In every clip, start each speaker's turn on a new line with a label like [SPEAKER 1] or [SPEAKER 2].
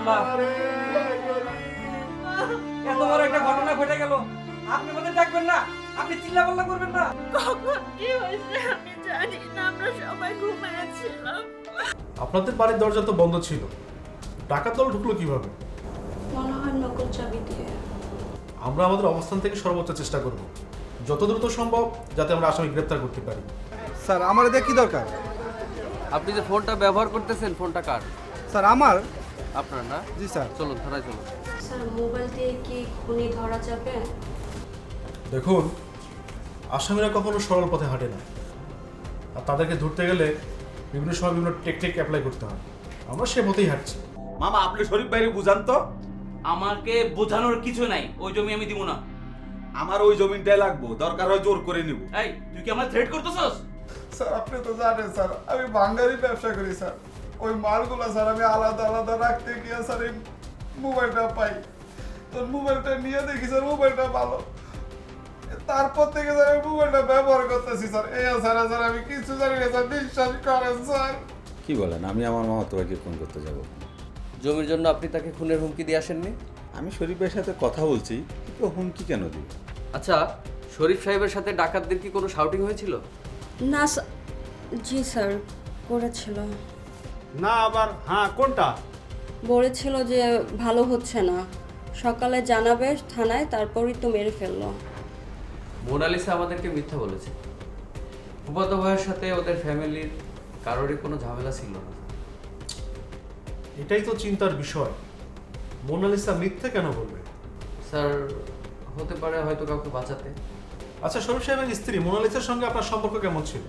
[SPEAKER 1] আল্লাহ, এত বড় একটা ঘটনা ঘটে গেল, আপনি আমাদের ডাকবেন না? আপনি চিল্লা পাল্লা করবেন না?
[SPEAKER 2] কখন কি হয়েছে আমি জানি না, আমরা সবাই ঘুমিয়েছিলাম।
[SPEAKER 3] আপনাদের বাড়ির দরজা তো বন্ধ ছিল, ডাকাত দল ঢুকলো কিভাবে?
[SPEAKER 2] মনে হয় নকল চাবি দিয়ে।
[SPEAKER 3] আমরা আমাদের অবস্থান থেকে সর্বোচ্চ চেষ্টা করব যত দ্রুত সম্ভব যাতে আমরা আসামি গ্রেপ্তার করতে পারি।
[SPEAKER 4] স্যার আমার এটা কি দরকার?
[SPEAKER 5] আপনি যে ফোনটা ব্যবহার করতেছেন, ফোনটা কার?
[SPEAKER 4] স্যার আমার।
[SPEAKER 5] আপনার না?
[SPEAKER 4] জি স্যার।
[SPEAKER 5] চলুন থানায় চলুন।
[SPEAKER 2] স্যার মোবাইল দিয়ে কি খুনি ধরা যাবে?
[SPEAKER 3] দেখুন, আসামিরা কখনো সরল পথে হাঁটে না, আর তাদেরকে ধরতে গেলে বিভিন্ন সময় বিভিন্ন টেকনিক অ্যাপ্লাই করতে হয়। আমরা সে পথেই হাঁটছি।
[SPEAKER 6] মামা আপনি শরীফ ভাইরে বুঝান তো।
[SPEAKER 1] আমাকে বোঝানোর কিছু নাই, ওই জমি আমি দিব না।
[SPEAKER 6] আমার ওই জমিনটাই লাগবো, দরকার হয় জোর করে নিব।
[SPEAKER 1] এই, তুই কি আমার থ্রেট করতেছস?
[SPEAKER 4] স্যার আপনি তো জানেন স্যার আমি বাঙালি ব্যবসা করি স্যার। ওই মালগুলো স্যার আমি আলাদা আলাদা রাখতে গিয়ে স্যার এই মোবাইলটা পাই। তো মোবাইলটা নিয়ে দেখি স্যার মোবাইলটা ভালো, তারপর থেকে স্যার আমি মোবাইলটা ব্যবহার করতেছি স্যার। এই স্যার স্যার আমি কিছু জানি না স্যার, বিশ্বাস করেন স্যার।
[SPEAKER 7] কি বলেন? আমি আমার মামাতো ভাইকে ফোন করতে যাব?
[SPEAKER 5] জমির জন্য আপনি তাকে খুনের হুমকি দিয়ে আসেননি?
[SPEAKER 7] আমি শরীফের সাথে কথা বলছি, কিন্তু হুমকি কেন দিব?
[SPEAKER 5] আচ্ছা, শরীফ সাহেবের সাথে ডাকাতদের কি কোনো শাউটিং হয়েছিল?
[SPEAKER 2] না জি স্যার, করেছিল।
[SPEAKER 6] না আবার হ্যাঁ কোনটা?
[SPEAKER 2] বলেছিল যে ভালো হচ্ছে না, সকালে জানাবে থানায়, তারপরই তো মেরে ফেললো।
[SPEAKER 5] মোনালিসা আমাদেরকে মিথ্যা বলেছে। ফুফাতো ভাইয়ের সাথে ওদের ফ্যামিলির কারোরই কোনো ঝামেলা ছিল না।
[SPEAKER 3] এটাই তো চিন্তার বিষয়, মোনালিসা মিথ্যে কেন বলবে?
[SPEAKER 5] স্যার, হতে পারে হয়তো কাউকে বাঁচাতে।
[SPEAKER 3] আচ্ছা, শরীফ সাহেবের স্ত্রী মোনালিসার সঙ্গে আপনার সম্পর্ক কেমন ছিল?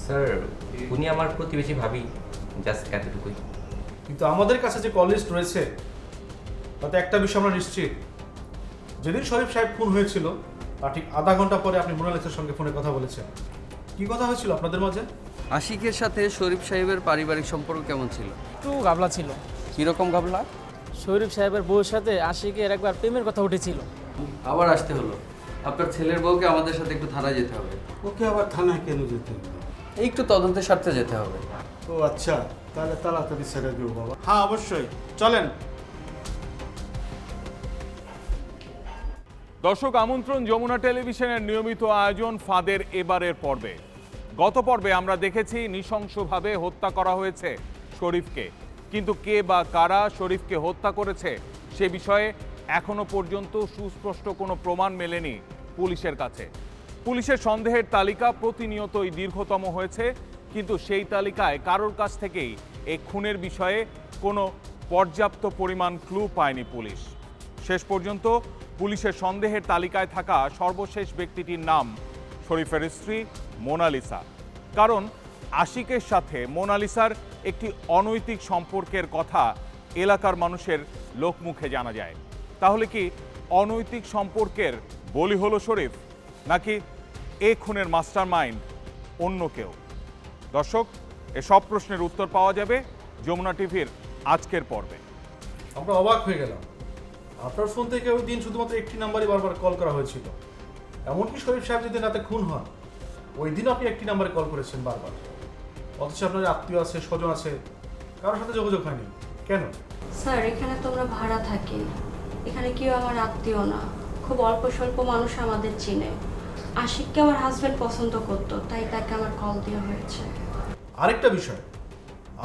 [SPEAKER 8] স্যার উনি আমার প্রতিবেশী ভাবি, জাস্ট এতটুকুই।
[SPEAKER 3] কিন্তু আমাদের কাছে যে কল লিস্ট রয়েছে তাতে একটা বিষয় আমরা নিশ্চিত, যেদিন শরীফ সাহেব খুন হয়েছিল তার ঠিক আধা ঘন্টা পরে আপনি মোনালিসার সঙ্গে ফোনে কথা বলেছেন। কি কথা হয়েছিল আপনাদের মাঝে?
[SPEAKER 5] আশিকের সাথে শরীফ সাহেবের পারিবারিক সম্পর্ক কেমন ছিল?
[SPEAKER 9] একটু গাবলা ছিল।
[SPEAKER 5] কিরকম ঘাবলা?
[SPEAKER 9] শরীফ সাহেবের বউর সাথে আশিকের একবার প্রেমের কথা উঠেছিল।
[SPEAKER 5] আবার আসতে হলো। আপনার ছেলের বউকে আমাদের সাথে একটু থানায় যেতে হবে।
[SPEAKER 6] ওকে আবার থানায় কেন যেতে হবে?
[SPEAKER 5] একটু তদন্তের স্বার্থে যেতে হবে।
[SPEAKER 6] ও আচ্ছা, তাহলে তাড়াতাড়ি ছেড়ে দেবো বাবা। হ্যাঁ অবশ্যই, চলেন।
[SPEAKER 10] দর্শক, আমন্ত্রণ যমুনা টেলিভিশনের নিয়মিত আয়োজন ফাঁদের এবারের পর্বে। গত পর্বে আমরা দেখেছি নৃশংসভাবে হত্যা করা হয়েছে শরীফকে, কিন্তু কে বা কারা শরীফকে হত্যা করেছে সে বিষয়ে এখনো পর্যন্ত সুস্পষ্ট কোনো প্রমাণ মেলেনি পুলিশের কাছে। পুলিশের সন্দেহের তালিকা প্রতিনিয়তই দীর্ঘতম হয়েছে, কিন্তু সেই তালিকায় কারোর কাছ থেকেই এই খুনের বিষয়ে কোনো পর্যাপ্ত পরিমাণ ক্লু পায়নি পুলিশ। শেষ পর্যন্ত পুলিশের সন্দেহের তালিকায় থাকা সর্বশেষ ব্যক্তিটির নাম শরীফের স্ত্রী মোনালিসা। কারণ আশিকের সাথে মোনালিসার একটি অনৈতিক সম্পর্কের কথা এলাকার মানুষের লোকমুখে জানা যায়। তাহলে কি অনৈতিক সম্পর্কের বলি হলো শরীফ, নাকি এ খুনের মাস্টারমাইন্ড অন্য কেউ? দর্শক, এসব প্রশ্নের উত্তর পাওয়া যাবে যমুনা টিভির আজকের পর্বে।
[SPEAKER 3] আমরা অবাক হয়ে গেলাম, আপনার ফোন থেকে ওই দিন শুধুমাত্র একটি নাম্বারই বারবার কল করা হয়েছিল। এমনকি শরীফ সাহেব যেদিন রাতে খুন হন ওই দিন আপনি একটি নাম্বারে কল করেছেন বারবার, অথচ আপনার আত্মীয় আছে, স্বজন আছে, কারোর সাথে যোগাযোগ হয়নি কেন?
[SPEAKER 2] স্যার এখানে তোমরা ভাড়া থাকি, এখানে কেউ আমার আত্মীয় না, খুব অল্প স্বল্প মানুষ আমাদের চিনে। আশিককে আমার হাজব্যান্ড পছন্দ করতো, তাই তাকে আমার কল দেওয়া হয়েছে।
[SPEAKER 3] আরেকটা বিষয়,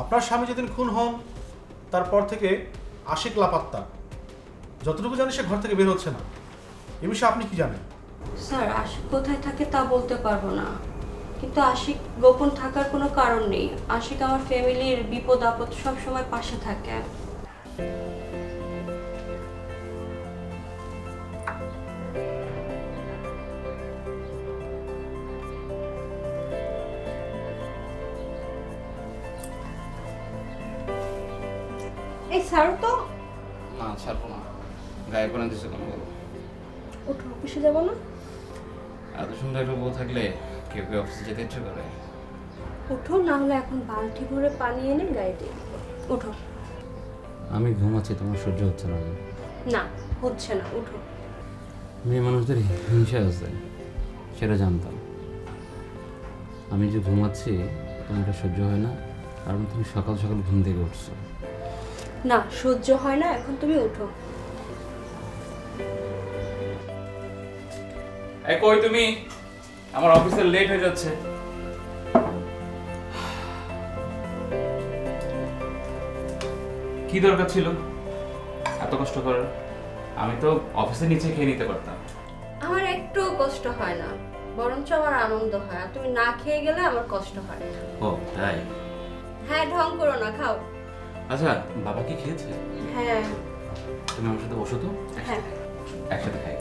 [SPEAKER 3] আপনার স্বামী যেদিন খুন হন তারপর থেকে আশিক লাপাত্তা। যতটুকু জানি সে ঘর থেকে বের হচ্ছে না। এ বিষয়ে আপনি কি জানেন?
[SPEAKER 2] স্যার আশিক কোথায় থাকে তা বলতে পারবো না, কিন্তু আশিক গোপন থাকার কোনো কারণ নেই। আশিক আমার ফ্যামিলির বিপদ আপদ সব সময় পাশে থাকে। এই স্যার তো
[SPEAKER 5] না, ছাড়বো না। গায়ে পড়ে দিচ্ছে কেন বলো?
[SPEAKER 2] ওঠো, অফিসে যাবো না?
[SPEAKER 5] এত সুন্দর একটা বউ থাকলে কেউ কেউ অফিসে যেতে ইচ্ছে করে।
[SPEAKER 2] ওঠো, না হলে এখন বালতি ভরে পানি এনে গায়ে দিই। ওঠো।
[SPEAKER 7] আমি ঘুমাচ্ছি, তোমার সহ্য হচ্ছে না?
[SPEAKER 2] না হচ্ছে না, ওঠো।
[SPEAKER 7] মেয়ে মানুষদের হিংসা আছে, সেটা জানতাম। আমি যে ঘুমাচ্ছি তোমার এটা সহ্য হয় না, কারণ তুমি সকাল সকাল ঘুম থেকে উঠছো।
[SPEAKER 2] না সহ্য হয় না, এখন তুমি উঠো।
[SPEAKER 11] এই কই তুমি? আমার অফিসে লেট হয়ে যাচ্ছে। কি দরকার ছিল এত কষ্ট করার? আমি তো অফিসে নিচে খেয়ে নিতে পারতাম।
[SPEAKER 2] আমার একটু কষ্ট হয় না, বরঞ্চ আমার আনন্দ হয়। আর তুমি না খেয়ে গেলে আমার কষ্ট হয়।
[SPEAKER 8] ও তাই?
[SPEAKER 2] হ্যাঁ, ঢং করো না, খাও।
[SPEAKER 8] আচ্ছা, বাবা কি খেয়েছে?
[SPEAKER 2] হ্যাঁ
[SPEAKER 8] তুমি আমার সাথে বসো তো,
[SPEAKER 2] হ্যাঁ।
[SPEAKER 8] একসাথে খাই।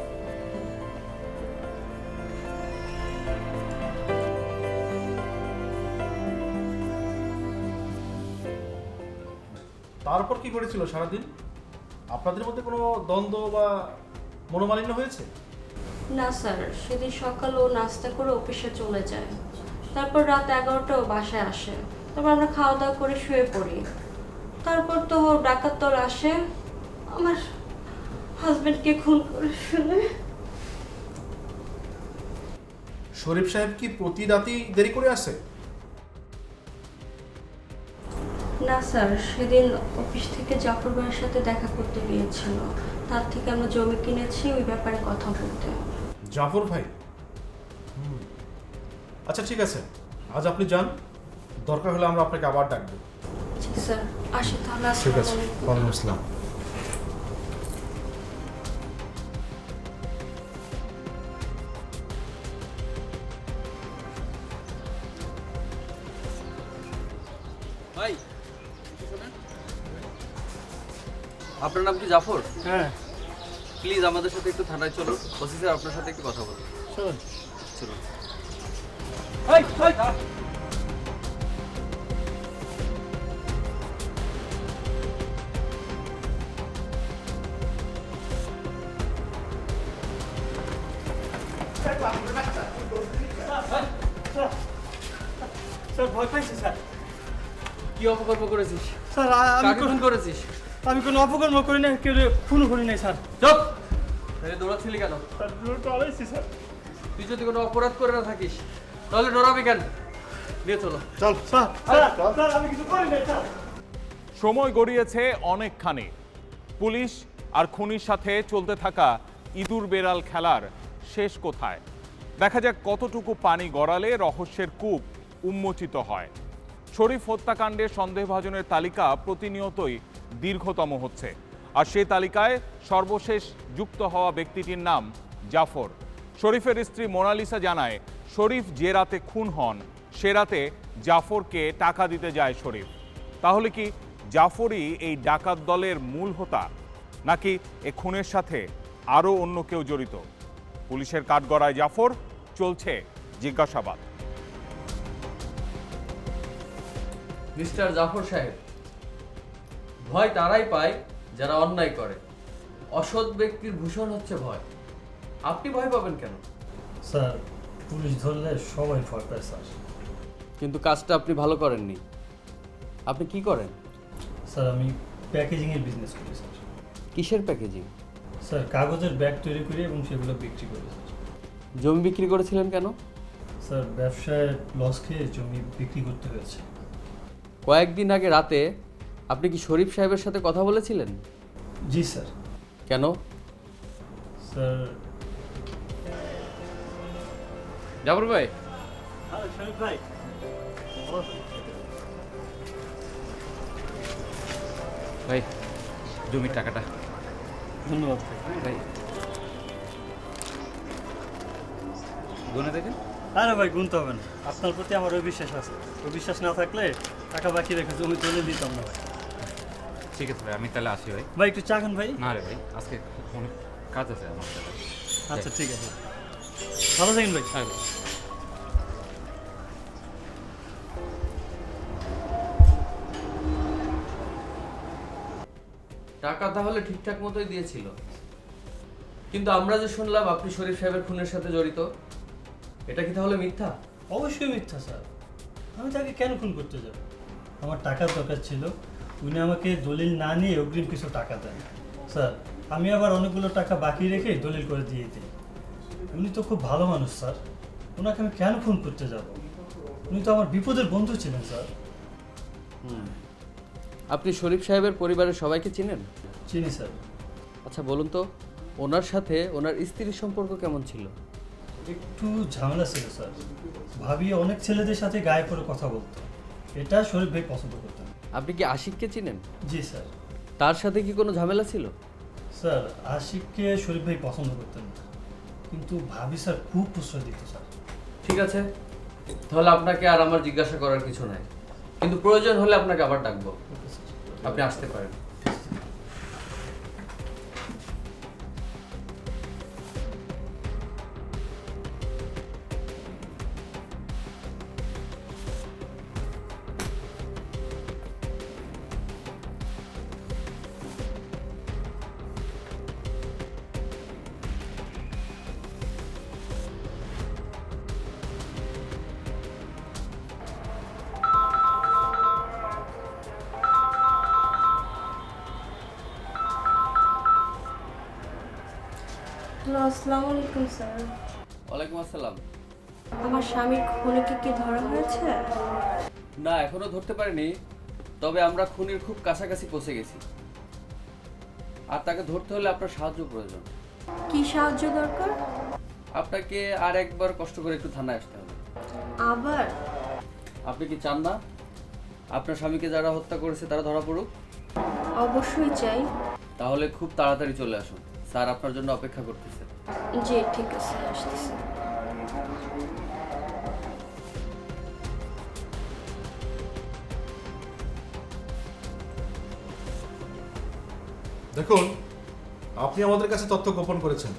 [SPEAKER 3] তারপর কি করেছিল সারাদিন? আপনাদের মধ্যে কোনো দ্বন্দ্ব বা মনোমালিন্য হয়েছে?
[SPEAKER 2] না স্যার, সেদিন সকালে ও নাস্তা করে অফিসে চলে যায়, তারপর রাত 11টাও বাসায় আসে, তারপর আমরা খাওয়া দাওয়া করে শুয়ে পড়ি। তারপর তো ডাকাত দল আসে, আমার হাজবেন্ডকে খুন করে ফেলে।
[SPEAKER 3] শরীফ সাহেব কি প্রতি রাতেই দেরি করে আসে?
[SPEAKER 2] না স্যার, সেদিন অফিস থেকে জাফর ভাইয়ের সাথে দেখা করতে গিয়েছিল, তার থেকে আমরা জমি কিনেছি ওই ব্যাপারে কথা বলতে।
[SPEAKER 3] জাফর ভাই? আচ্ছা ঠিক আছে, আজ আপনি যান, দরকার হলে আমরা আপনাকে আবার ডাকবো।
[SPEAKER 2] জি স্যার, আসি তাহলে।
[SPEAKER 3] ঠিক আছে,
[SPEAKER 2] আসসালামু আলাইকুম।
[SPEAKER 3] ওয়ালাইকুম আসসালাম।
[SPEAKER 5] ভাই, আপনার নাম কি জাফর?
[SPEAKER 9] হ্যাঁ
[SPEAKER 5] প্লিজ আমাদের সাথে একটু থানায় চলুন, ওসি স্যার আপনার সাথে একটু কথা বলুন।
[SPEAKER 9] চলুন।
[SPEAKER 5] চলুন।
[SPEAKER 9] স্যার ভয় পাইছি স্যার।
[SPEAKER 5] কি অপকর্ম করেছিস?
[SPEAKER 9] স্যার
[SPEAKER 5] কাকে খুন করেছিস?
[SPEAKER 9] আমি কোনো অপকর্ম করি না, কেউ খুনও করি নাই স্যার।
[SPEAKER 5] চুপ! তাহলে দৌড়াচ্ছিলি কেন?
[SPEAKER 9] স্যার ডরাইছি স্যার।
[SPEAKER 5] তুই যদি কোনো অপরাধ করে না থাকিস তাহলে ডরাবি কেন? নিয়ে চলো।
[SPEAKER 9] চল স্যার, স্যার আমি কিছু করি নাই স্যার।
[SPEAKER 10] সময় গড়িয়েছে অনেকখানি। পুলিশ আর খুনির সাথে চলতে থাকা ইঁদুর বেড়াল খেলার শেষ কোথায়? দেখা যাক কতটুকু পানি গড়ালে রহস্যের কূপ উন্মোচিত হয়। শরীফ হত্যাকাণ্ডের সন্দেহভাজনের তালিকা প্রতিনিয়তই দীর্ঘতম হচ্ছে, আর সেই তালিকায় সর্বশেষ যুক্ত হওয়া ব্যক্তিটির নাম জাফর। শরীফের স্ত্রী মোনালিসা জানায়, শরীফ যে রাতে খুন হন সে রাতে জাফরকে টাকা দিতে যায় শরীফ। তাহলে কি জাফরই এই ডাকাত দলের মূল হোতা, নাকি এ খুনের সাথে আরও অন্য কেউ জড়িত? পুলিশের কাঠগড়ায় জাফর, চলছে জিজ্ঞাসাবাদ।
[SPEAKER 5] মিস্টার জাফর সাহেব, ভয় তারাই পায় যারা অন্যায় করে। অসৎ ব্যক্তির ভূষণ হচ্ছে ভয়। আপনি ভয় পাবেন কেন?
[SPEAKER 9] স্যার পুলিশ ধরলে সবাই ভয় পায় স্যার।
[SPEAKER 5] কিন্তু কাজটা আপনি ভালো করেননি। আপনি কি করেন?
[SPEAKER 9] স্যার আমি প্যাকেজিংয়ের বিজনেস করি স্যার।
[SPEAKER 5] কিসের প্যাকেজিং?
[SPEAKER 9] স্যার কাগজের ব্যাগ তৈরি করি এবং সেগুলো বিক্রি করি স্যার।
[SPEAKER 5] জমি বিক্রি করেছিলেন কেন?
[SPEAKER 9] স্যার ব্যবসায় লস খেয়ে জমি বিক্রি করতে হয়েছে।
[SPEAKER 5] কয়েকদিন আগে রাতে আপনি কি শরীফ সাহেবের সাথে কথা বলেছিলেন?
[SPEAKER 9] জি স্যার।
[SPEAKER 5] কেন?
[SPEAKER 9] স্যার
[SPEAKER 5] জাফর ভাই,
[SPEAKER 9] শরীফ ভাই,
[SPEAKER 11] ভাই জমির টাকাটা।
[SPEAKER 9] ধন্যবাদ
[SPEAKER 11] ভাই গুনে দেখেন।
[SPEAKER 9] আরে ভাই গুনতে হবে না, আপনার প্রতি আমার ওই বিশ্বাস আছে। ওই বিশ্বাস না থাকলে টাকা বাকি রেখে জমি তুলে দিতাম না ভাই।
[SPEAKER 11] ঠিক আছে ভাই, আমি তাহলে আসি ভাই।
[SPEAKER 9] ভাই একটু চা খান ভাই।
[SPEAKER 11] না রে ভাই, আজকে অনেক কাজ আছে আমার সাথে।
[SPEAKER 9] আচ্ছা ঠিক আছে, ভালো থাকেন ভাই।
[SPEAKER 11] হ্যাঁ ভাই।
[SPEAKER 5] টাকা তাহলে ঠিকঠাক মতোই দিয়েছিল, কিন্তু আমরা যে শুনলাম আপনি শরীফ সাহেবের খুনের সাথে জড়িত, এটা কি তাহলে মিথ্যা?
[SPEAKER 9] অবশ্যই মিথ্যা স্যার। আমি তাকে কেন খুন করতে যাব? আমার টাকার দরকার ছিল, উনি আমাকে দলিল না নিয়ে অগ্রিম কিছু টাকা দেন স্যার। আমি আবার অনেকগুলো টাকা বাকি রেখে দলিল করে দিয়ে দিই। উনি তো খুব ভালো মানুষ স্যার, ওনাকে আমি কেন খুন করতে যাব? উনি তো আমার বিপদের বন্ধু ছিলেন স্যার।
[SPEAKER 5] আপনি শরীফ সাহেবের পরিবারের সবাইকে চিনেন?
[SPEAKER 9] চিনি স্যার।
[SPEAKER 5] আচ্ছা বলুন তো, ওনার সাথে ওনার স্ত্রীর সম্পর্ক কেমন ছিল?
[SPEAKER 9] একটু ঝামেলা ছিল স্যার। ভাবি অনেক ছেলেদের সাথে গায়ে পড়ে কথা বলতো, এটা শরীফ ভাই পছন্দ করতেন।
[SPEAKER 5] আপনি কি আশিককে চিনেন?
[SPEAKER 9] জি স্যার।
[SPEAKER 5] তার সাথে কি কোনো ঝামেলা ছিল?
[SPEAKER 9] স্যার আশিককে শরীফ ভাই পছন্দ করতেন না, কিন্তু ভাবি স্যার খুব প্রশ্রয় দিত স্যার।
[SPEAKER 5] ঠিক আছে, তাহলে আপনাকে আর আমার জিজ্ঞাসা করার কিছু নাই, কিন্তু প্রয়োজন হলে আপনাকে আবার ডাকবো, আপনি আসতে পারেন।
[SPEAKER 2] হ্যালো, আসসালামু আলাইকুম স্যার।
[SPEAKER 5] ওয়ালাইকুম আসসালাম।
[SPEAKER 2] আমার স্বামীর খুনিকে কি ধরা হয়েছে?
[SPEAKER 5] না, এখনো ধরতে পারিনি, তবে আমরা খুনির খুব কাছাকাছি পৌঁছে গেছি। আর তাকে ধরতে হলে আপনার সাহায্য প্রয়োজন।
[SPEAKER 2] কি সাহায্য দরকার?
[SPEAKER 5] আপনাকে আর একবার কষ্ট করে একটু থানায় আসতে হবে।
[SPEAKER 2] আবার?
[SPEAKER 5] আপনি কি চান না আপনার স্বামীকে যারা হত্যা করেছে তারা ধরা পড়ুক?
[SPEAKER 2] অবশ্যই চাই।
[SPEAKER 5] তাহলে খুব তাড়াতাড়ি চলে আসুন, স্যার আপনার জন্য অপেক্ষা করতেছে।
[SPEAKER 2] জি ঠিক আছে, আসতেছি।
[SPEAKER 3] দেখুন, আপনি আমাদের কাছে তথ্য গোপন করেছেন।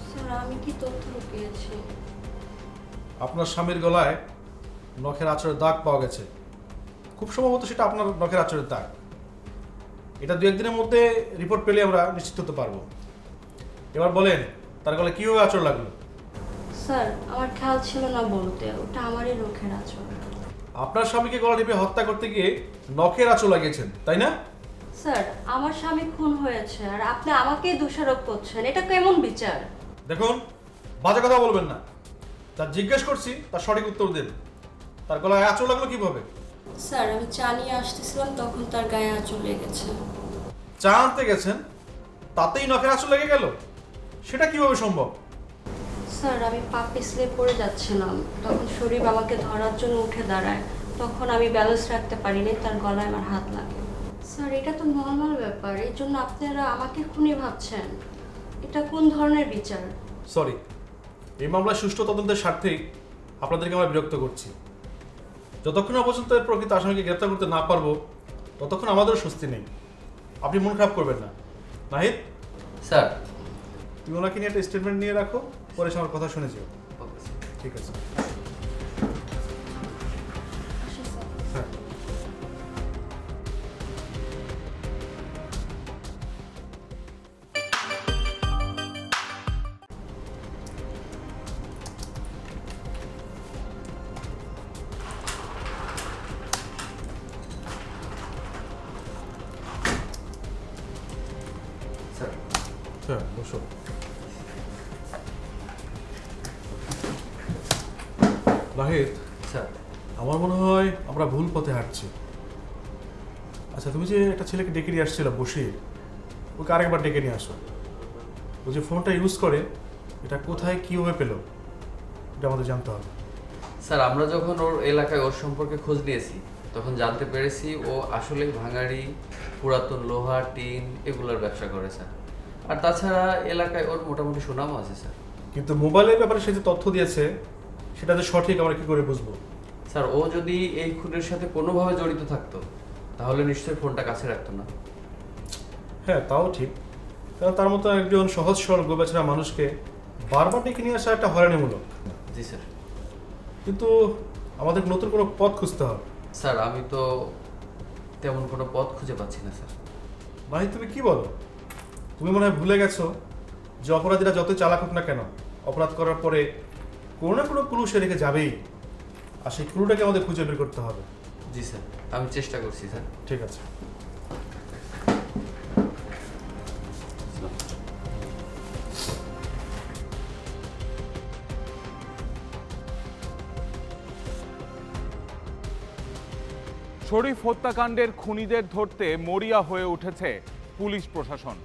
[SPEAKER 2] স্যার আমি কি তথ্য লুকিয়েছি?
[SPEAKER 3] আপনার স্বামীর গলায় নখের আঁচড়ের দাগ পাওয়া গেছে। খুব সম্ভবত সেটা আপনার নখের আঁচড়ের দাগ। এটা 2-1 দিনের মধ্যে রিপোর্ট পেলে আমরা নিশ্চিত হতে পারবো। এবার বলেন, তার গলায় কীভাবে আঁচড় লাগলো?
[SPEAKER 2] স্যার আমার খেয়াল ছিল না বলতে, ওটা আমারই নখের আঁচড়।
[SPEAKER 3] আপনার স্বামীকে গলা টিপে হত্যা করতে গিয়ে নখের আঁচড় লাগিয়েছেন, তাই না?
[SPEAKER 2] স্যার আমার স্বামী খুন হয়েছে আর আপনি আমাকেই দোষারোপ করছেন, এটা কেমন বিচার?
[SPEAKER 3] দেখুন, বাজে কথা বলবেন না। তার জিজ্ঞেস করছি, তার সঠিক উত্তর দেন। তার গলায় আঁচড় লাগলো কিভাবে?
[SPEAKER 2] স্যার আমি চা নিয়ে আসতেছিলাম, তখন তার গায়ে আঁচড় লেগেছে।
[SPEAKER 3] চা আনতে গেছেন, তাতেই নখের আঁচড় লেগে গেল? সেটা কিভাবে সম্ভব?
[SPEAKER 2] স্যার আমি পা পিছলে পড়ে যাচ্ছিলাম, তখন শরীফ আমাকে ধরার জন্য উঠে দাঁড়ায়, তখন আমি ব্যালেন্স রাখতে পারিনি, তার গলায় আমার হাত লাগে। স্যার এটা তো নর্মাল ব্যাপার, এই জন্য আপনারা আমাকে খুনি ভাবছেন? এটা কোন ধরনের বিচার?
[SPEAKER 3] সরি, এই মামলায় সুষ্ঠু তদন্তের স্বার্থেই আপনাদেরকে আমরা বিরক্ত করছি। যতক্ষণ না পর্যন্ত এর প্রকৃত আসামিকে গ্রেপ্তার করতে না পারবো, ততক্ষণ আমাদেরও স্বস্তি নেই। আপনি মন খারাপ করবেন না। নাহিদ,
[SPEAKER 5] স্যার
[SPEAKER 3] তুমি ওনাকে নিয়ে একটা স্টেটমেন্ট নিয়ে রাখো, পরে সে আমার কথা শুনে যেও। ঠিক আছে। হ্যাঁ। হ্যাঁ, বসো। নাহিদ,
[SPEAKER 5] স্যার
[SPEAKER 3] আমার মনে হয় আমরা ভুল পথে হাঁটছি। আচ্ছা, তুমি যে একটা ছেলেকে ডেকে নিয়ে আসছিল বসিয়ে, ওকে আরেকবার ডেকে নিয়ে আসো। ও যে ফোনটা ইউজ করে, এটা কোথায় কীভাবে পেলো, এটা আমাদের জানতে হবে।
[SPEAKER 5] স্যার আমরা যখন ওর এলাকায় ওর সম্পর্কে খোঁজ নিয়েছি, তখন জানতে পেরেছি ও আসলে ভাঙাড়ি, পুরাতন লোহা, টিন এগুলোর ব্যবসা করে স্যার। আর তাছাড়া এলাকায় ওর মোটামুটি সুনামও আছে স্যার।
[SPEAKER 3] কিন্তু মোবাইলের ব্যাপারে সে যে তথ্য দিয়েছে, সেটা যে সঠিক আমরা কী করে বুঝবো?
[SPEAKER 5] স্যার ও যদি এই খুনের সাথে কোনোভাবে জড়িত থাকতো, তাহলে নিশ্চয়ই ফোনটা কাছে রাখতো না।
[SPEAKER 3] হ্যাঁ, তাও ঠিক। কারণ তার মতো একজন সহজ সরল গোবেছাড়া মানুষকে বারবার ডেকে নিয়ে আসা একটা হয়রানিমূলক।
[SPEAKER 5] জি স্যার।
[SPEAKER 3] কিন্তু আমাদের নতুন কোনো পথ খুঁজতে হবে।
[SPEAKER 5] স্যার আমি তো তেমন কোনো পথ খুঁজে পাচ্ছি না স্যার।
[SPEAKER 3] ভাই তুমি কি বলো? তুমি মনে হয় ভুলে গেছো যে অপরাধীরা যত চালাক হোক না কেন, অপরাধ করার পরে কোনো না কোনো ক্লু সে রেখে যাবেই, আর সেই ক্লুটাকে আমাদের খুঁজে বের করতে হবে।
[SPEAKER 5] জি স্যার, আমি চেষ্টা করছি স্যার।
[SPEAKER 3] ঠিক আছে।
[SPEAKER 10] শরীফ হত্যাকাণ্ডের খুনিদের ধরতে মরিয়া হয়ে উঠেছে পুলিশ প্রশাসন,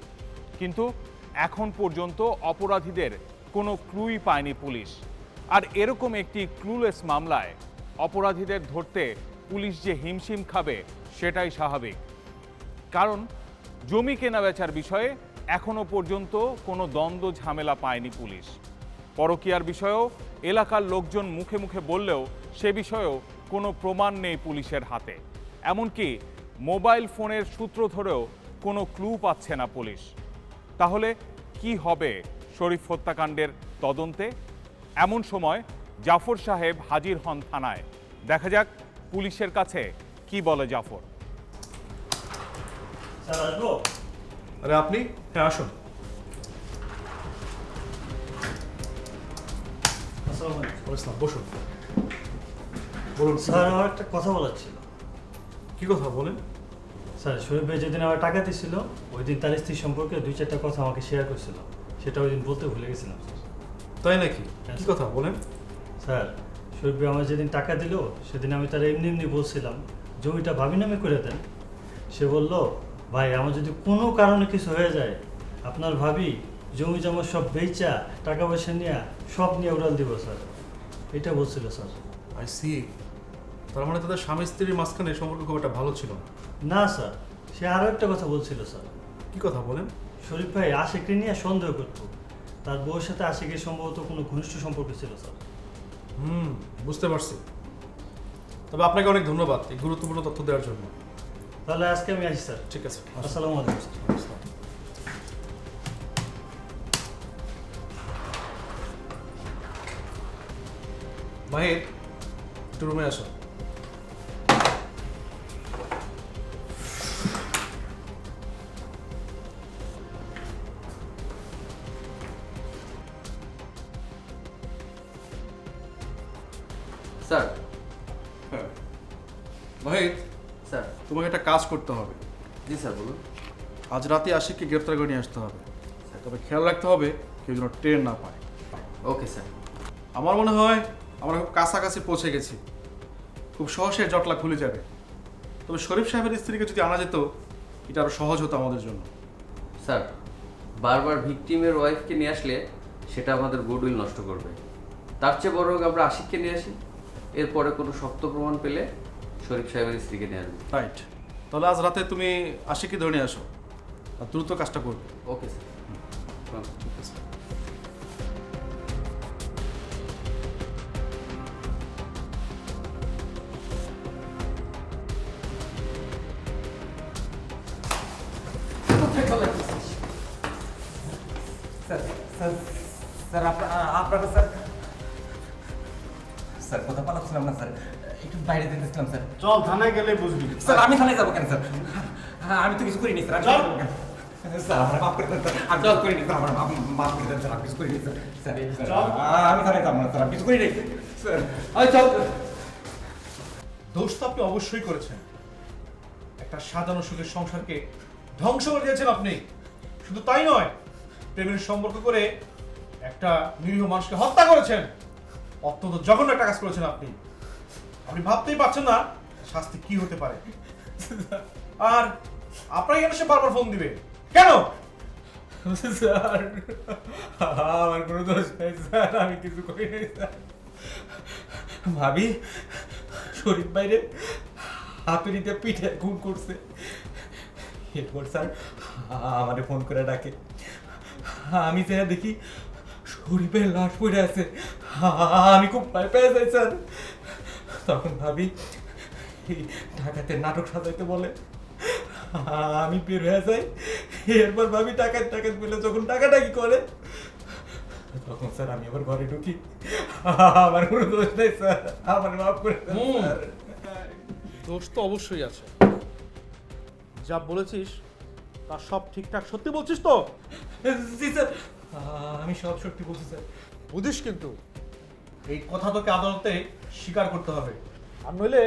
[SPEAKER 10] কিন্তু এখন পর্যন্ত অপরাধীদের কোনো ক্লুই পায়নি পুলিশ। আর এরকম একটি ক্লুলেস মামলায় অপরাধীদের ধরতে পুলিশ যে হিমশিম খাবে সেটাই স্বাভাবিক, কারণ জমি কেনাবেচার বিষয়ে এখনো পর্যন্ত কোনো দ্বন্দ্ব ঝামেলা পায়নি পুলিশ। পরকীয়ার বিষয়েও এলাকার লোকজন মুখে মুখে বললেও সে বিষয়েও কোনো প্রমাণ নেই পুলিশের হাতে। এমনকি মোবাইল ফোনের সূত্র ধরেও কোনো ক্লু পাচ্ছে না পুলিশ। তাহলে কি হবে শরীফ হত্যাকাণ্ডের তদন্তে? এমন সময় জাফর সাহেব হাজির হন থানায়। দেখা যাক পুলিশের কাছে কি বলে জাফর।
[SPEAKER 9] স্যার আসবো?
[SPEAKER 3] আরে আপনি? হ্যাঁ আসুন।
[SPEAKER 9] আসসালামু আলাইকুম।
[SPEAKER 3] ইসলাম বসুন। বলুন
[SPEAKER 9] স্যার আমার একটা কথা বলার ছিল।
[SPEAKER 3] কি কথা বলেন?
[SPEAKER 9] স্যার শরীফ ভাই যেদিন আমার টাকা দিয়েছিল ওই দিন তার স্ত্রী সম্পর্কে 2-4টা কথা আমাকে শেয়ার করেছিল, সেটা ওই দিন বলতে ভুলে গেছিলাম স্যার।
[SPEAKER 3] তাই নাকি? কি কথা বলেন?
[SPEAKER 9] স্যার শরীফ ভাই আমার যেদিন টাকা দিল সেদিন আমি তার এমনি এমনি বলছিলাম জমিটা ভাবি নামে করে দেন। সে বলল, ভাই আমার যদি কোনো কারণে কিছু হয়ে যায় আপনার ভাবি জমি জমা সব বেচা টাকা পয়সা নিয়ে সব নিয়ে উড়াল দিব স্যার, এটা বলছিল স্যার।
[SPEAKER 3] I C. তার মানে তাদের স্বামী স্ত্রীর মাঝখানে সম্পর্ক খুব একটা ভালো ছিল না?
[SPEAKER 9] না স্যার, সে আরও একটা কথা বলছিল স্যার।
[SPEAKER 3] কি কথা বলেন?
[SPEAKER 9] শরীফ ভাই আশিককে নিয়ে সন্দেহ করতো, তার বউয়ের সাথে আশিকের সম্ভবত কোনো ঘনিষ্ঠ সম্পর্ক ছিল স্যার।
[SPEAKER 3] বুঝতে পারছি। তবে আপনাকে অনেক ধন্যবাদ এই গুরুত্বপূর্ণ তথ্য দেওয়ার জন্য।
[SPEAKER 9] তাহলে আজকে আমি আসি স্যার।
[SPEAKER 3] ঠিক আছে।
[SPEAKER 9] আসসালামু আলাইকুম স্যার।
[SPEAKER 3] মাহির, একটু রুমে আসো।
[SPEAKER 5] স্যার।
[SPEAKER 3] হ্যাঁ মাহির,
[SPEAKER 5] স্যার।
[SPEAKER 3] তোমাকে একটা কাজ করতে হবে।
[SPEAKER 5] জি স্যার বলুন।
[SPEAKER 3] আজ রাতে আশিককে গ্রেপ্তার করে নিয়ে আসতে হবে। তবে খেয়াল রাখতে হবে কেউ যেন ট্রেন না পায়।
[SPEAKER 5] Okay sir.
[SPEAKER 3] আমার মনে হয় আমরা খুব কাছাকাছি পৌঁছে গেছি, খুব সহজে জটলা খুলে যাবে। তবে শরীফ সাহেবের স্ত্রীকে যদি আনা যেত এটা আরো সহজ হতো আমাদের জন্য।
[SPEAKER 5] স্যার বারবার ভিকটিমের ওয়াইফকে নিয়ে আসলে সেটা আমাদের গুডউইল নষ্ট করবে। তার চেয়ে বড় হোক আমরা আশিককে নিয়ে আসি, এরপরে কোনো শক্ত প্রমাণ পেলে শরীফ সাহেবের স্ত্রীকে নিয়ে আসবে।
[SPEAKER 3] রাইট। তাহলে আজ রাতে তুমি আশিককে ধরে নিয়ে আসো আর দ্রুত কাজটা করবে।
[SPEAKER 5] Okay sir.
[SPEAKER 3] ঠিক আছে।
[SPEAKER 1] স্যার স্যার স্যার আপনাকে স্যার স্যার কথা পালাচ্ছিলাম না স্যার, একটু বাইরে যেতেছিলাম স্যার।
[SPEAKER 6] চল থানায় গেলে বুঝবি।
[SPEAKER 1] স্যার আমি থানায় যাবো কেন স্যার? আমি তো কিছু করিনি স্যার।
[SPEAKER 6] চল।
[SPEAKER 1] স্যার আমার মাফ করে দেন স্যার, আমি কিছু করিনি স্যার, আমার মাফ করে দেন স্যার, আমি কিছু করিনি স্যার। স্যার আমি থানায় যাবো না স্যার, আমি কিছু করিনি স্যার। চল।
[SPEAKER 3] দোষ তো আপনি অবশ্যই করেছেন। একটা সাজানো সুখের সংসারকে ধ্বংস করে দিয়েছেন আপনি। শুধু তাই নয়, প্রেমের সম্পর্ক করে একটা নিরীহ মানুষকে হত্যা করেছেন। অত্যন্ত জঘন্য একটা কাজ করেছেন আপনি। আপনি ভাবতেই পারছেন না শাস্তি কি হতে পারে। আর আপনাকে কেন সে বারবার ফোন দিবে কেন?
[SPEAKER 1] স্যার আমার কোনো দোষ নেই স্যার, আমি কিছু করি নাই স্যার। ভাবি শরীফ বাইরে হাতুড়িতে পিঠে খুন করছে, এরপর স্যার আমারে ফোন করে ডাকে। আমি যা দেখি শরীফের লাশ পড়ে আছে, আমি খুব ভয় পেয়ে যাই স্যার। তখন ভাবি ঢাকাতে নাটক সাজাইতে বলে, আমি বের হয়ে যাই। এরপর ভাবি টাকা বলে যখন টাকাটাকি করে তখন স্যার আমি আবার ঘরে ঢুকি। আমার কোনো দোষ নেই স্যার, আমার মাফ করে দেন স্যার।
[SPEAKER 3] দোষ তো অবশ্যই আছে। যা বলেছিস তা সব ঠিকঠাক সত্যি বলছিস তো?
[SPEAKER 1] জি স্যার, আমি সব সত্যি বলছি স্যার।
[SPEAKER 3] বুঝিস কিন্তু এই কথা তোকে আদালতে স্বীকার করতে হবে, আর নইলে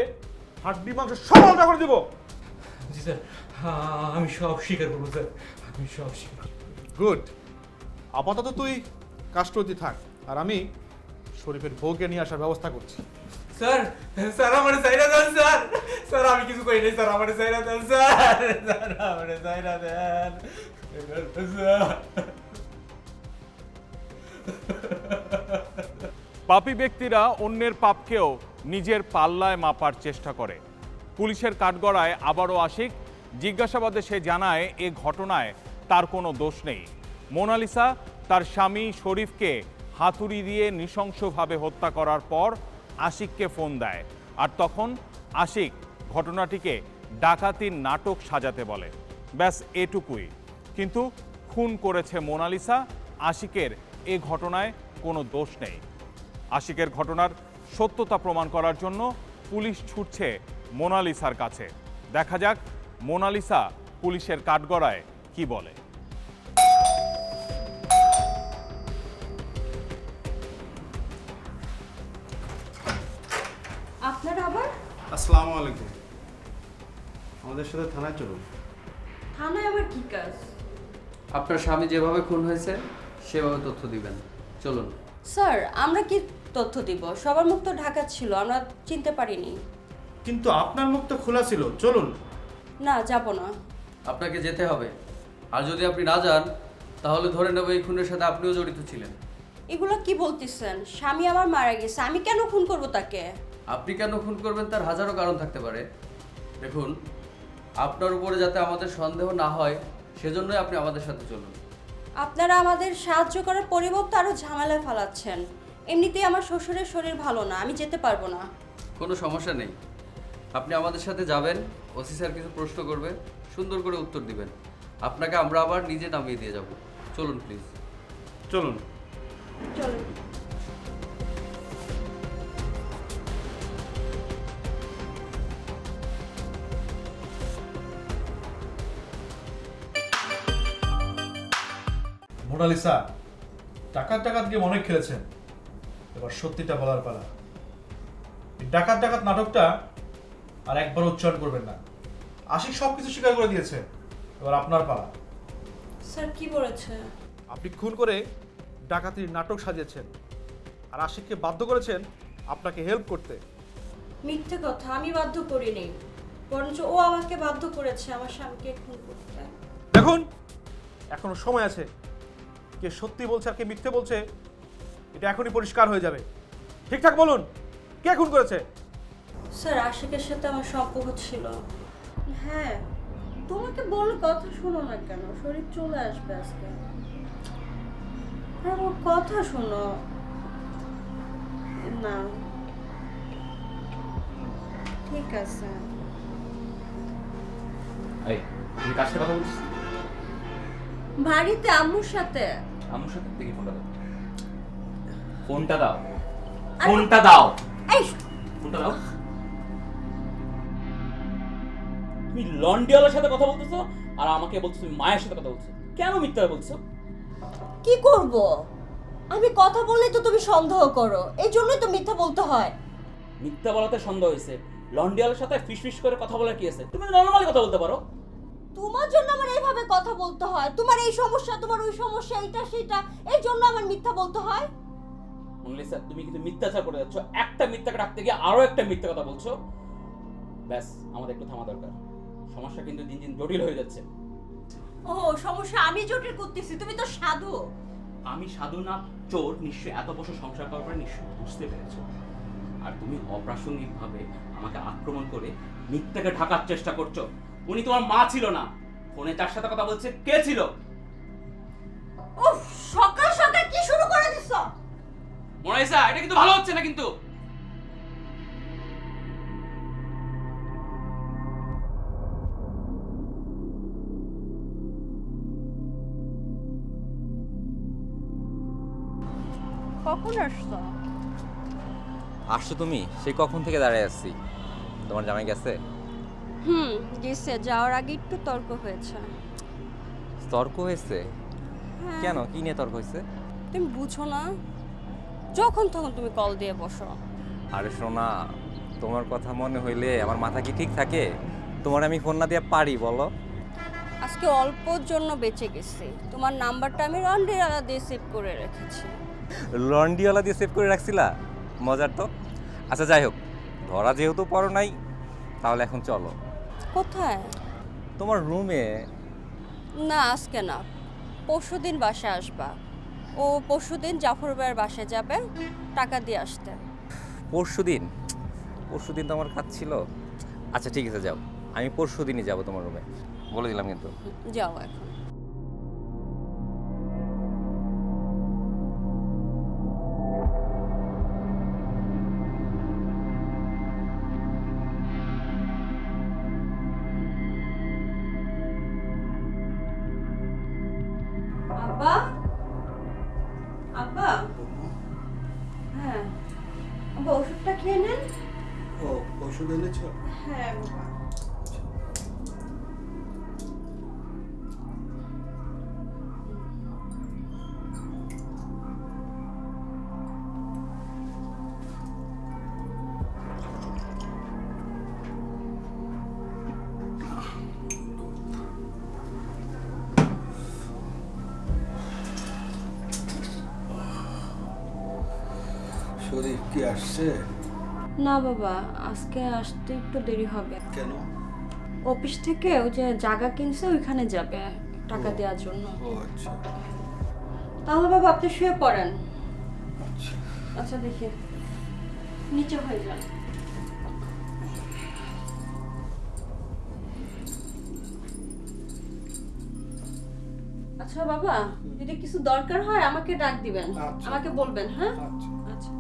[SPEAKER 3] হাড্ডি মাংস সব আলাদা করে দিব।
[SPEAKER 1] জি স্যার, আমি সব স্বীকার করবো স্যার, আমি সব স্বীকার।
[SPEAKER 3] গুড। আপাতত তুই কাস্টডিতে থাক, আর আমি শরীফের বউকে নিয়ে আসার ব্যবস্থা করছি।
[SPEAKER 1] স্যার স্যার আমার সাইরা দেন স্যার, স্যার আমি কিছু করি নাই স্যার, আমার সাইরা দেন স্যার, স্যার আমার সাইরা দেন স্যার।
[SPEAKER 10] পাপী ব্যক্তিরা অন্যের পাপকেও নিজের পাল্লায় মাপার চেষ্টা করে। পুলিশের কাঠগড়ায় আবারও আশিক, জিজ্ঞাসাবাদে সে জানায় এ ঘটনায় তার কোনো দোষ নেই। মোনালিসা তার স্বামী শরীফকে হাতুড়ি দিয়ে নৃশংসভাবে হত্যা করার পর আশিককে ফোন দেয়, আর তখন আশিক ঘটনাটিকে ডাকাতির নাটক সাজাতে বলে। ব্যাস এটুকুই। কিন্তু খুন করেছে মোনালিসা, আশিকের এ ঘটনায় কোনো দোষ নেই। আশিকের ঘটনার সত্যতা প্রমাণ করার জন্য পুলিশ ছুটছে মোনালিসার কাছে। দেখা যাক মোনালিসা পুলিশের কাঠগড়ায় কি বলে।
[SPEAKER 2] আপনারা আবার
[SPEAKER 6] আসসালামু আলাইকুম। আমাদের সাথে থানায় চলুন।
[SPEAKER 2] থানায় আবার কি কাজ?
[SPEAKER 5] আপনার স্বামী যেভাবে খুন হয়েছে সেভাবে তথ্য দিবেন, চলুন।
[SPEAKER 2] স্যার আমরা কি তথ্য দিব? সবার মুখ তো ঢাকা ছিল, আমরা চিনতে পারিনি।
[SPEAKER 6] কিন্তু আপনার মুখ তো খোলা ছিল, চলুন।
[SPEAKER 2] না, যাব না।
[SPEAKER 5] আপনাকে যেতে হবে, আর যদি আপনি না যান তাহলে ধরে নেব এই খুনের সাথে আপনিও জড়িত ছিলেন।
[SPEAKER 2] এগুলো কি বলতেছেন? স্বামী আমার মারা গেছে, আমি কেন খুন করব তাকে?
[SPEAKER 5] আপনি কেন খুন করবেন তার হাজারো কারণ থাকতে পারে। দেখুন, আপনার উপরে যাতে আমাদের সন্দেহ না হয় সেজন্যই আপনি আমাদের সাথে চলুন।
[SPEAKER 2] আপনারা আমাদের সাহায্য করার পরিবর্তে আরো ঝামেলায় ফেলাচ্ছেন। এমনিতেই আমার শ্বশুরের শরীর ভালো না, আমি যেতে পারবো না।
[SPEAKER 5] কোনো সমস্যা নেই, আপনি আমাদের সাথে যাবেন। ওসি স্যার কিছু প্রশ্ন করবে, সুন্দর করে উত্তর দিবেন। আপনাকে আমরা আবার নিজে নামিয়ে দিয়ে যাব। চলুন প্লিজ।
[SPEAKER 6] চলুন।
[SPEAKER 2] চলুন।
[SPEAKER 3] মোনালিসা, ডাকাত গিয়ে অনেক খেলেছেন, এবার সত্যিটা বলার পালা। এই ডাকাত নাটকটা আর একবার উচ্চারণ করবেন না। আশিক সবকিছু স্বীকার করে দিয়েছে, এবার আপনার পালা।
[SPEAKER 2] স্যার কি বলেছে?
[SPEAKER 3] আপনি খুন করে ডাকাতির নাটক সাজিয়েছেন, আর আশিককে বাধ্য করেছেন আপনাকে হেল্প করতে।
[SPEAKER 2] মিথ্যে কথা, আমি বাধ্য করিনি, বরঞ্চ ও আমাকে বাধ্য করেছে আমার স্বামীকে খুন করতে।
[SPEAKER 3] দেখুন, এখনো সময় আছে। কে সত্যি বলছে আর কে মিথ্যে বলছে এটা এখনই পরিষ্কার হয়ে যাবে। ঠিকঠাক বলুন, কে খুন করেছে?
[SPEAKER 2] স্যার আশিকের সাথে আমার সম্পর্ক ছিল। হ্যাঁ, তোমাকে বলে কথা শোনো না কেন? শরীর চলে আসবে আজকে। আমার কথা শোনো না। ঠিক আছে।
[SPEAKER 11] এই তুমি কার সাথে কথা বলছিস?
[SPEAKER 2] বাড়িতে আম্মুর সাথে।
[SPEAKER 11] আম্মুর সাথে? দেখি ফোনটা দাও, ফোনটা দাও, ফোনটা দাও,
[SPEAKER 2] এই
[SPEAKER 11] ফোনটা দাও। তুমি লন্ড্রিওয়ালার সাথে কথা বলতেছো আর আমাকে বলছো তুমি মায়ের সাথে কথা বলছো। কেন মিথ্যা বলছো?
[SPEAKER 2] কি করব? আমি কথা বললে তো তুমি সন্দেহ করো, এই জন্যই তো মিথ্যা বলতে হয়।
[SPEAKER 11] মিথ্যা বলাতে সন্দেহ হয়েছে, লন্ড্রিওয়ালার সাথে ফিস করে কথা বলার কি আছে? তুমি নরমালি কথা বলতে পারো।
[SPEAKER 2] তোমার জন্য আমার এইভাবে কথা বলতে হয়, তোমার এই সমস্যা, তোমার ওই সমস্যা, এইটা সেটা, এই জন্য আমার মিথ্যা বলতে হয়।
[SPEAKER 11] মোনালিসা, তুমি কিন্তু মিথ্যাচার করে যাচ্ছ। একটা মিথ্যাকে রাখতে গিয়ে আরো একটা মিথ্যা কথা বলছো। ব্যাস, আমাদের একটু থামা দরকার। সমস্যা কিন্তু দিন দিন জটিল হয়ে যাচ্ছে।
[SPEAKER 2] ও সমস্যা আমি জটিল করতেছি? তুমি তো সাধু।
[SPEAKER 11] আমি সাধু না চোর নিশ্চয়ই এত বছর সংসার করার পরে নিশ্চয়ই বুঝতে পেরেছো। আর তুমি অপ্রাসঙ্গিকভাবে আমাকে আক্রমণ করে মিথ্যাকে ঢাকার চেষ্টা করছো। উনি তোমার মা ছিল না। ফোনে যার সাথে কথা বলছে কে ছিল?
[SPEAKER 2] উফ, সকাল সকাল কি শুরু করে দিছো?
[SPEAKER 11] মোনালিসা, এটা কিন্তু ভালো হচ্ছে না কিন্তু।
[SPEAKER 2] কখন আসছো?
[SPEAKER 8] আসছো তুমি? সেই কখন থেকে দাঁড়ায় আসছি। তোমার জামাই গেছে?
[SPEAKER 2] গেছে, যাওয়ার আগে একটু তর্ক হয়েছে।
[SPEAKER 8] তর্ক হয়েছে? কেন, কি নিয়ে তর্ক হয়েছে?
[SPEAKER 2] তুমি বুঝো না, যখন তখন তুমি কল দিয়ে বসো।
[SPEAKER 8] আরে শোনা, তোমার কথা মনে হইলে আমার মাথা কি ঠিক থাকে? তোমার আমি ফোন না দিয়ে পারি বলো?
[SPEAKER 2] আজকে অল্পর জন্য বেঁচে গেছি। তোমার নাম্বারটা আমি লন্ড্রিওয়ালা দিয়ে সেভ করে রেখেছি।
[SPEAKER 8] লন্ড্রিওয়ালা দিয়ে সেভ করে রাখছিলা? মজার তো। আচ্ছা যাই হোক, ধরা যেহেতু পড়ো নাই, তাহলে এখন চলো
[SPEAKER 2] কোথায়?
[SPEAKER 8] তোমার রুমে।
[SPEAKER 2] না আজকে না, পরশুদিন বাসায় আসবা। ও পরশুদিন জাফর ভাইয়ের বাসায় যাবে টাকা দিয়ে আসতে।
[SPEAKER 8] পরশুদিন? পরশুদিন তো আমার কাজ ছিল। আচ্ছা ঠিক আছে, যাও, আমি পরশুদিনই যাবো তোমার রুমে, বলে দিলাম কিন্তু।
[SPEAKER 2] যাও এখন। আব্বা, আব্বা, হ্যাঁ আব্বা ওষুধটা খেয়ে নেন।
[SPEAKER 6] ও ওষুধ এনেছো?
[SPEAKER 2] হ্যাঁ বাবা।
[SPEAKER 6] শরীর কি আসছে?
[SPEAKER 2] না বাবা, আজকে আসতে একটু দেরি হবে।
[SPEAKER 6] কেন?
[SPEAKER 2] অফিস থেকে ওই যে জায়গা কিনছে ওইখানে যাবে টাকা দেওয়ার জন্য।
[SPEAKER 6] ও আচ্ছা।
[SPEAKER 2] তাহলে বাবা আপনি শুয়ে পড়েন। আচ্ছা দেখি, নিচে হয়ে যান। আচ্ছা বাবা, যদি কিছু দরকার হয় আমাকে ডাক দিবেন,
[SPEAKER 6] আচ্ছা।
[SPEAKER 2] আমাকে বলবেন। হ্যাঁ
[SPEAKER 6] আচ্ছা।
[SPEAKER 2] আচ্ছা।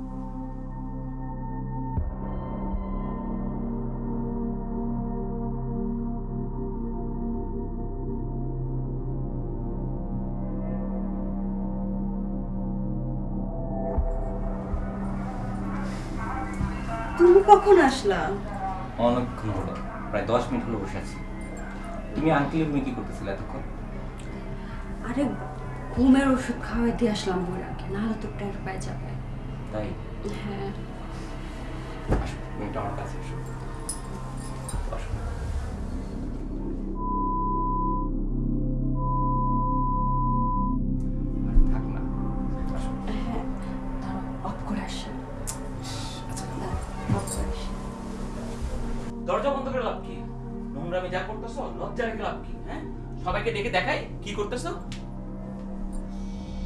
[SPEAKER 2] তুমি কখন আসলা?
[SPEAKER 8] অনেকক্ষণ হলো, প্রায় 10 মিনিট হলো বসে আছি। তুমি আঙ্কেলের রুমে কি করতেছিলে এতক্ষণ?
[SPEAKER 2] আরে ঘুমের ওষুধ খাওয়াই দিয়ে আসলাম বইরাকে, নাহলে তো টের পাই যাবে।
[SPEAKER 8] তাই?
[SPEAKER 2] হ্যাঁ।
[SPEAKER 8] আসো, তুমি একটু আমার কাছে এসো। বসো। আর থাক না, আসো।
[SPEAKER 2] হ্যাঁ, দাঁড়াও, অফ করে আসি।
[SPEAKER 8] আচ্ছা,
[SPEAKER 2] অফ করে আসি।
[SPEAKER 11] দরজা বন্ধ করে লাভ কি? নোংরামি যা করতেছো লজ্জা রেখে লাভ কি? হ্যাঁ, সবাইকে ডেকে দেখাই কি করতেছো।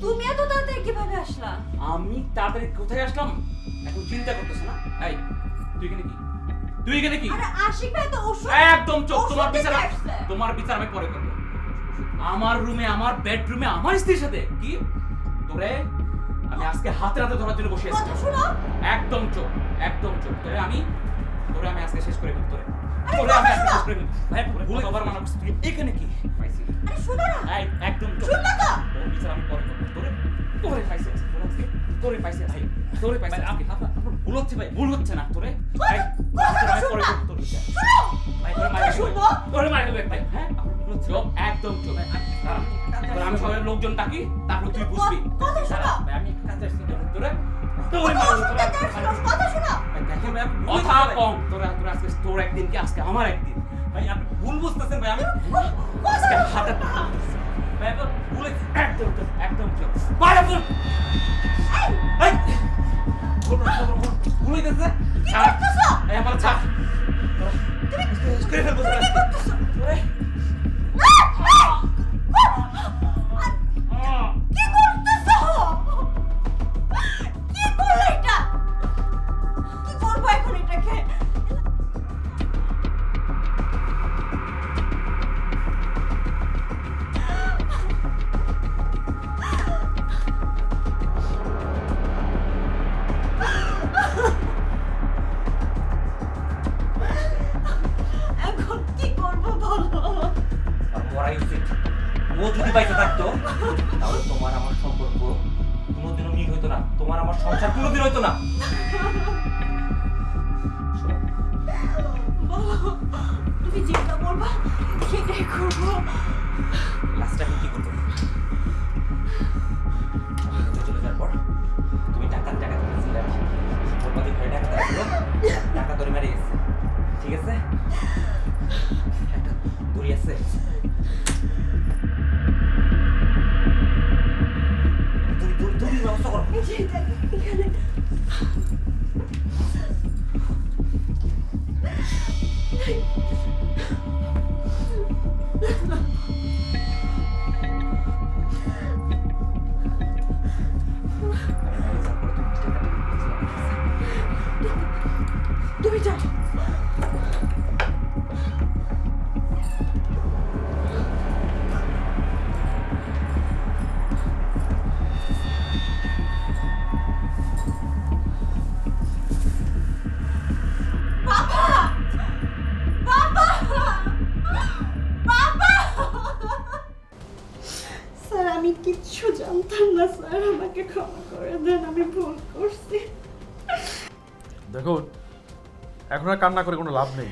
[SPEAKER 2] তুমি এত তাড়াতাড়ি কিভাবে আসলা?
[SPEAKER 11] আমি তাড়াতাড়ি কোথায় আসলাম এখন চিন্তা করতেছ না? এই তুই এখানে কি? তুই এখানে কি?
[SPEAKER 2] আরে আশিক ভাই তো ওষুধ
[SPEAKER 11] একদম চুপ।
[SPEAKER 2] ওষুধ
[SPEAKER 11] তোমার বিচার
[SPEAKER 2] দিতে আসছে।
[SPEAKER 11] তোমার বিচার আমি পরে করব। আমার রুমে, আমার বেডরুমে, আমার স্ত্রীর সাথে কি? তোরে আমি আজকে হাতে হাতে ধরার জন্য বসে আছি।
[SPEAKER 2] কথা শোনো।
[SPEAKER 11] একদম চুপ, একদম চুপ। তোরে আমি আজকে শেষ করে দেব। তোরে আমি আজকে শেষ করে দেব। ভাই ভুলে কবার মানা করছিস তুই? এখানে কি পাইছি?
[SPEAKER 2] আরে শোনো না।
[SPEAKER 11] এই একদম চুপ।
[SPEAKER 2] শুনবা তো?
[SPEAKER 11] তোর বিচার আমি পরে করব। তোরে পাইছি আজকে। তোরে পাইছি ভাই। তোরে পাইছি আজকে। ভুল হচ্ছে ভাই, ভুল হচ্ছে না তোরে। ভাই তোরে আমি পরে করব তোর বিচার। ভাই তোরে মাইরে শুনবো। তোরে মাইরে দেব ভাই। হ্যাঁ চুপ, একদম চুপ। আমি সবাই লোকজন ডাকি, তারপর তুই বুঝবি।
[SPEAKER 2] কথা শোনো।
[SPEAKER 11] ভাই আমি কাছে আসছি তোরে তোরে মাইরে
[SPEAKER 2] কথা শোনো।
[SPEAKER 11] দেখেন ভাই কথা কম। তোরা আজকে তোর একদিন কি আজকে আমার একদিন। ভাই আপনি ভুল বুঝতেছেন ভাই। আমি আজকে হাতে ভাই আপনি ভুলে একদম চুপ, একদম চুপ। বাইরে চুপ। এই ভুলে গেছে।
[SPEAKER 2] কি করতেছো?
[SPEAKER 11] এই আমার ছাড়। তুমি করে ফেলবো তোরা।
[SPEAKER 2] কি করতেছো?
[SPEAKER 11] তোরে
[SPEAKER 2] কি করতেছো? কি করলে এটা? কি করবো এখন এটাকে? এখন কি করবো বলো?
[SPEAKER 8] আর মরাই উচিত। ও যদি বাইতে থাকতো তাহলে তোমার আমার সম্পর্ক কোনোদিনও মিল হইতো না, তোমার আমার সংসার কোনোদিন হইতো না।
[SPEAKER 2] বলো, তুমি যেটা বলবা সেটাই করবো।
[SPEAKER 8] লাস্টে এখন কি করবো? চলে যাওয়ার পর তুমি টাকা দিয়েছিলে, বলবা যে ঘরে টাকা রাখলো, টাকা ধরে মেরে গেছে, ঠিক আছে? একটা দড়ি আছে, দড়ির ব্যবস্থা করো।
[SPEAKER 2] এখানে আমি কিচ্ছু জানতাম না স্যার, আমাকে ক্ষমা করে দেন, আমি ভুল করছি।
[SPEAKER 3] দেখুন, এখন আর কান্না করে কোনো লাভ নেই।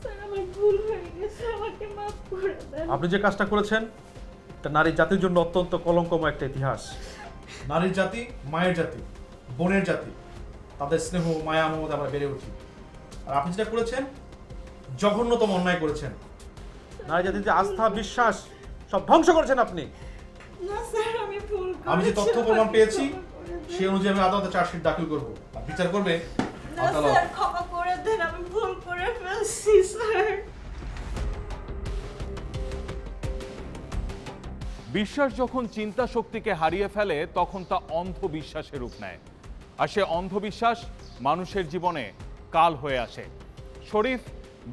[SPEAKER 2] স্যার আমার ভুল হয়ে গেছে, আমাকে মাফ করে দেন।
[SPEAKER 3] আপনি যে কাজটা করেছেন এটা নারী জাতির জন্য অত্যন্ত কলঙ্কময় একটা ইতিহাস। নারীর জাতি মায়ের জাতি, বোনের জাতি, তাদের স্নেহ মায়া মমতা আমরা বেড়ে উঠি। আর আপনি যেটা করেছেন জঘন্যতম অন্যায় করেছেন। নারী জাতির যে আস্থা বিশ্বাস সব ধ্বংস করেছেন আপনি।
[SPEAKER 2] না স্যার আমি ভুল করেছি।
[SPEAKER 3] আমি যে তথ্য প্রমাণ পেয়েছি সেই অনুযায়ী আমি আদালতে চার্জশিট দাখিল করব, আর বিচার করবে
[SPEAKER 2] না
[SPEAKER 3] আদালত।
[SPEAKER 2] স্যার ক্ষমা করে দেন, আমি ভুল করে ফেলছি স্যার।
[SPEAKER 10] বিশ্বাস যখন চিন্তা শক্তিকে হারিয়ে ফেলে তখন তা অন্ধবিশ্বাসের রূপ নেয়, আর সে অন্ধবিশ্বাস মানুষের জীবনে কাল হয়ে আসে। শরীফ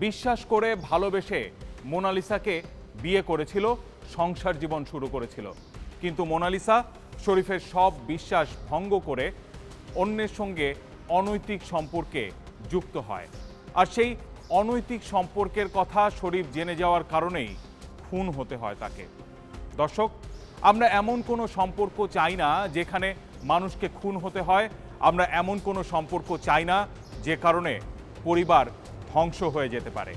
[SPEAKER 10] বিশ্বাস করে ভালোবেসে মোনালিসাকে বিয়ে করেছিল, সংসার জীবন শুরু করেছিল, কিন্তু মোনালিসা শরীফের সব বিশ্বাস ভঙ্গ করে অন্যের সঙ্গে অনৈতিক সম্পর্কে যুক্ত হয়। আর সেই অনৈতিক সম্পর্কের কথা শরীফ জেনে যাওয়ার কারণেই খুন হতে হয় তাকে। দর্শক, আমরা এমন কোনো সম্পর্ক চাই না যেখানে মানুষকে খুন হতে হয়। আমরা এমন কোনো সম্পর্ক চাই না যে কারণে পরিবার ধ্বংস হয়ে যেতে পারে।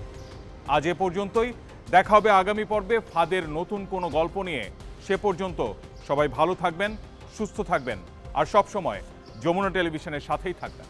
[SPEAKER 10] আজ এ পর্যন্তই, দেখা হবে আগামী পর্বে ফাঁদের নতুন কোনো গল্প নিয়ে। সে পর্যন্ত সবাই ভালো থাকবেন, সুস্থ থাকবেন, আর সবসময় যমুনা টেলিভিশনের সাথেই থাকবেন।